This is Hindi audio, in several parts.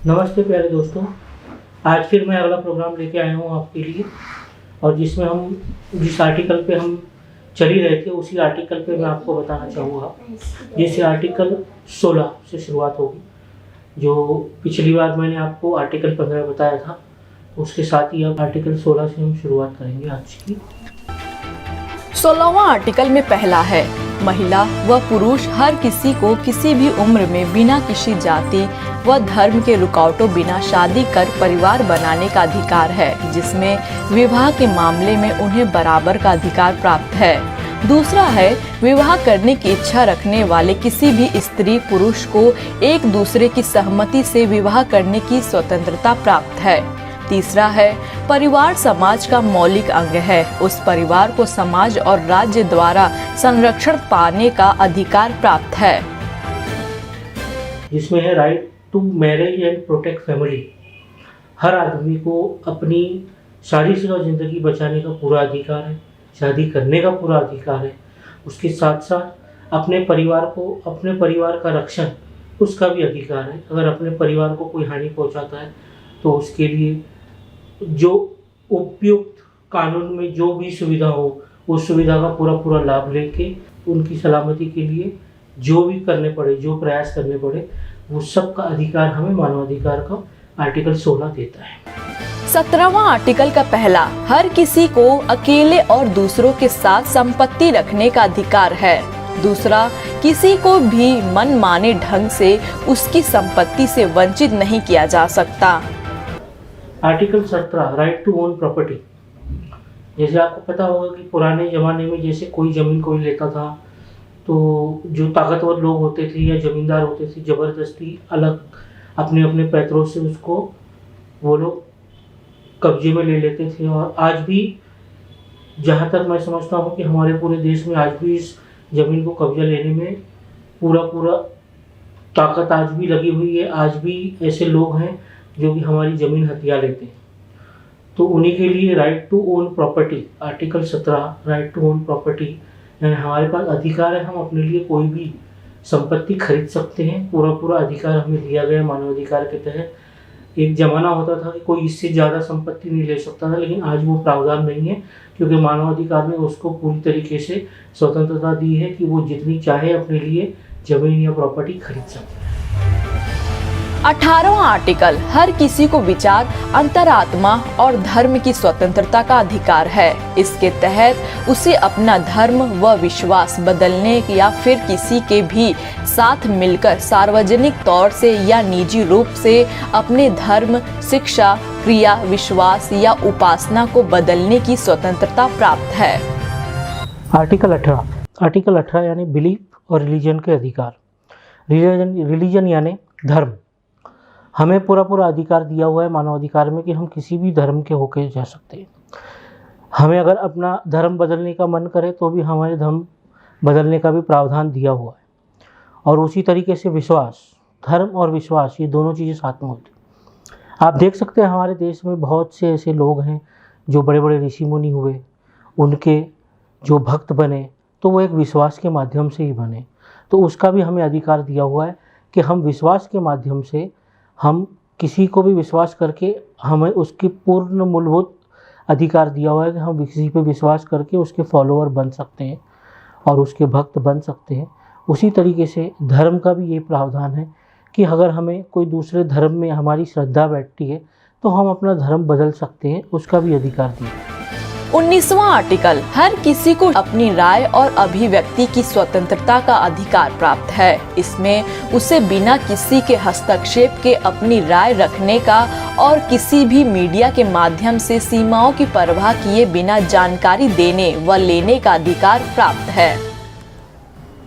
नमस्ते प्यारे दोस्तों। आज फिर मैं अगला प्रोग्राम लेके आया हूँ आपके लिए, और जिसमें हम जिस आर्टिकल पे हम चल ही रहे थे उसी आर्टिकल पे मैं आपको बताना चाहूँगा। जैसे आर्टिकल 16 से शुरुआत होगी, जो पिछली बार मैंने आपको आर्टिकल 15 बताया था, उसके साथ ही अब आर्टिकल 16 से हम शुरुआत करेंगे आज की। 16वां आर्टिकल में पहला है, महिला व पुरुष हर किसी को किसी भी उम्र में बिना किसी जाति व धर्म के रुकावटों बिना शादी कर परिवार बनाने का अधिकार है, जिसमें विवाह के मामले में उन्हें बराबर का अधिकार प्राप्त है। दूसरा है, विवाह करने की इच्छा रखने वाले किसी भी स्त्री पुरुष को एक दूसरे की सहमति से विवाह करने की स्वतंत्रता प्राप्त है। तीसरा है, परिवार समाज का मौलिक अंग है, उस परिवार को समाज और राज्य द्वारा संरक्षण पाने का अधिकार प्राप्त है। जिसमें है right to marriage and protect family. हर आदमी को अपनी शादीशुदा जिंदगी बचाने का पूरा अधिकार है, शादी करने का पूरा अधिकार है। उसके साथ साथ अपने परिवार का रक्षण उसका भी अधिकार है। अगर अपने परिवार को कोई हानि पहुंचाता है तो उसके लिए जो उपयुक्त कानून में जो भी सुविधा हो, उस सुविधा का पूरा लाभ लेके उनकी सलामती के लिए जो भी करने पड़े, जो प्रयास करने पड़े, वो सब का अधिकार हमें मानवाधिकार का आर्टिकल 16 देता है। 17वां आर्टिकल का पहला, हर किसी को अकेले और दूसरों के साथ संपत्ति रखने का अधिकार है। दूसरा, किसी को भी मनमाने ढंग से उसकी संपत्ति से वंचित नहीं किया जा सकता। Article 17 right to own property. जैसे आपको पता होगा कि पुराने ज़माने में जैसे कोई ज़मीन कोई लेता था तो जो ताकतवर लोग होते थे या ज़मींदार होते थे, ज़बरदस्ती अलग अपने अपने पैतरों से उसको वो लोग कब्जे में ले लेते थे। और आज भी जहाँ तक मैं समझता हूँ कि हमारे पूरे देश में आज भी इस ज़मीन को कब्जा लेने में पूरा ताकत आज भी लगी हुई है। आज भी ऐसे लोग हैं जो कि हमारी ज़मीन हथिया लेते हैं। तो उन्हीं के लिए right to own property, article 17 right to own property, यानी हमारे पास अधिकार है, हम अपने लिए कोई भी संपत्ति खरीद सकते हैं। पूरा अधिकार हमें दिया गया मानवाधिकार के तहत। एक ज़माना होता था कि कोई इससे ज़्यादा संपत्ति नहीं ले सकता था, लेकिन आज वो प्रावधान नहीं है, क्योंकि मानवाधिकार ने उसको पूरी तरीके से स्वतंत्रता दी है कि वो जितनी चाहे अपने लिए ज़मीन या प्रॉपर्टी खरीद सकता है। 18वां आर्टिकल, हर किसी को विचार, अंतरात्मा और धर्म की स्वतंत्रता का अधिकार है। इसके तहत उसे अपना धर्म व विश्वास बदलने या फिर किसी के भी साथ मिलकर सार्वजनिक तौर से या निजी रूप से अपने धर्म, शिक्षा, क्रिया, विश्वास या उपासना को बदलने की स्वतंत्रता प्राप्त है। आर्टिकल 18 यानी बिलीफ और रिलीजन के अधिकार। रिलीजन यानी धर्म। हमें पूरा अधिकार दिया हुआ है मानवाधिकार में कि हम किसी भी धर्म के होकर जा सकते हैं। हमें अगर अपना धर्म बदलने का मन करे तो भी हमारे धर्म बदलने का भी प्रावधान दिया हुआ है। और उसी तरीके से विश्वास, धर्म और विश्वास, ये दोनों चीज़ें साथ में होती हैं। आप देख सकते हैं हमारे देश में बहुत से ऐसे लोग हैं जो बड़े बड़े ऋषि मुनि हुए, उनके जो भक्त बने तो वो एक विश्वास के माध्यम से ही बने। तो उसका भी हमें अधिकार दिया हुआ है कि हम विश्वास के माध्यम से, हम किसी को भी विश्वास करके, हमें उसकी पूर्ण मूलभूत अधिकार दिया हुआ है कि हम किसी पे विश्वास करके उसके फॉलोअर बन सकते हैं और उसके भक्त बन सकते हैं। उसी तरीके से धर्म का भी ये प्रावधान है कि अगर हमें कोई दूसरे धर्म में हमारी श्रद्धा बैठती है तो हम अपना धर्म बदल सकते हैं, उसका भी अधिकार दिया है। 19वां आर्टिकल, हर किसी को अपनी राय और अभिव्यक्ति की स्वतंत्रता का अधिकार प्राप्त है। इसमें उसे बिना किसी के हस्तक्षेप के अपनी राय रखने का और किसी भी मीडिया के माध्यम से सीमाओं की परवाह किए बिना जानकारी देने व लेने का अधिकार प्राप्त है।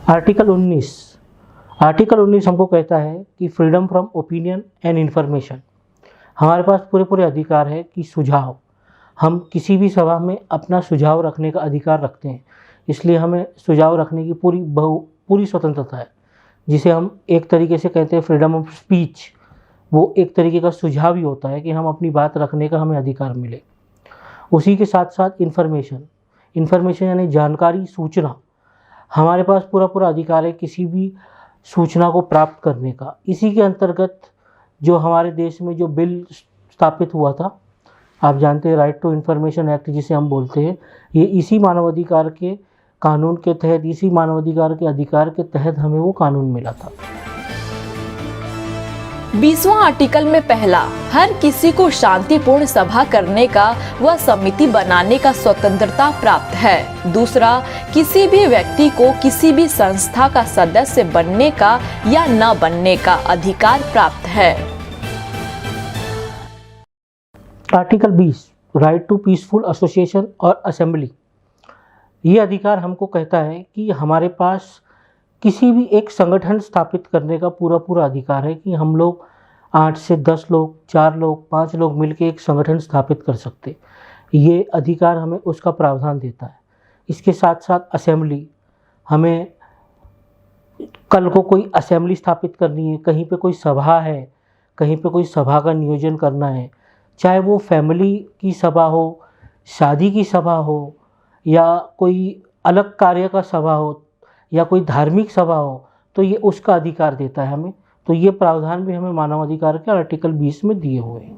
आर्टिकल 19 हमको कहता है कि freedom from opinion and information. हमारे पास पूरे अधिकार है कि सुझाव, हम किसी भी सभा में अपना सुझाव रखने का अधिकार रखते हैं, इसलिए हमें सुझाव रखने की पूरी स्वतंत्रता है, जिसे हम एक तरीके से कहते हैं फ्रीडम ऑफ स्पीच। वो एक तरीके का सुझाव ही होता है कि हम अपनी बात रखने का हमें अधिकार मिले। उसी के साथ साथ इन्फॉर्मेशन यानी जानकारी, सूचना। हमारे पास पूरा अधिकार है किसी भी सूचना को प्राप्त करने का। इसी के अंतर्गत जो हमारे देश में जो बिल स्थापित हुआ था, आप जानते हैं राइट टू इन्फॉर्मेशन एक्ट जिसे हम बोलते हैं, ये इसी मानवाधिकार के कानून के तहत, इसी मानवाधिकार के अधिकार के तहत हमें वो कानून मिला था। 20वां आर्टिकल में पहला, हर किसी को शांतिपूर्ण सभा करने का व समिति बनाने का स्वतंत्रता प्राप्त है। दूसरा, किसी भी व्यक्ति को किसी भी संस्था का सदस्य बनने का या न बनने का अधिकार प्राप्त है। Article 20, right to peaceful association और असेंबली। ये अधिकार हमको कहता है कि हमारे पास किसी भी एक संगठन स्थापित करने का पूरा अधिकार है कि हम लोग 8 से 10 लोग, 4 लोग, 5 लोग मिलकर एक संगठन स्थापित कर सकते। ये अधिकार हमें उसका प्रावधान देता है। इसके साथ साथ असेंबली, हमें कल को कोई असेंबली स्थापित करनी है, कहीं पे कोई सभा है, कहीं पे कोई सभा का नियोजन करना है, चाहे वो फैमिली की सभा हो, शादी की सभा हो, या कोई अलग कार्य का सभा हो, या कोई धार्मिक सभा हो, तो ये उसका अधिकार देता है हमें। तो ये प्रावधान भी हमें मानवाधिकार के आर्टिकल 20 में दिए हुए हैं।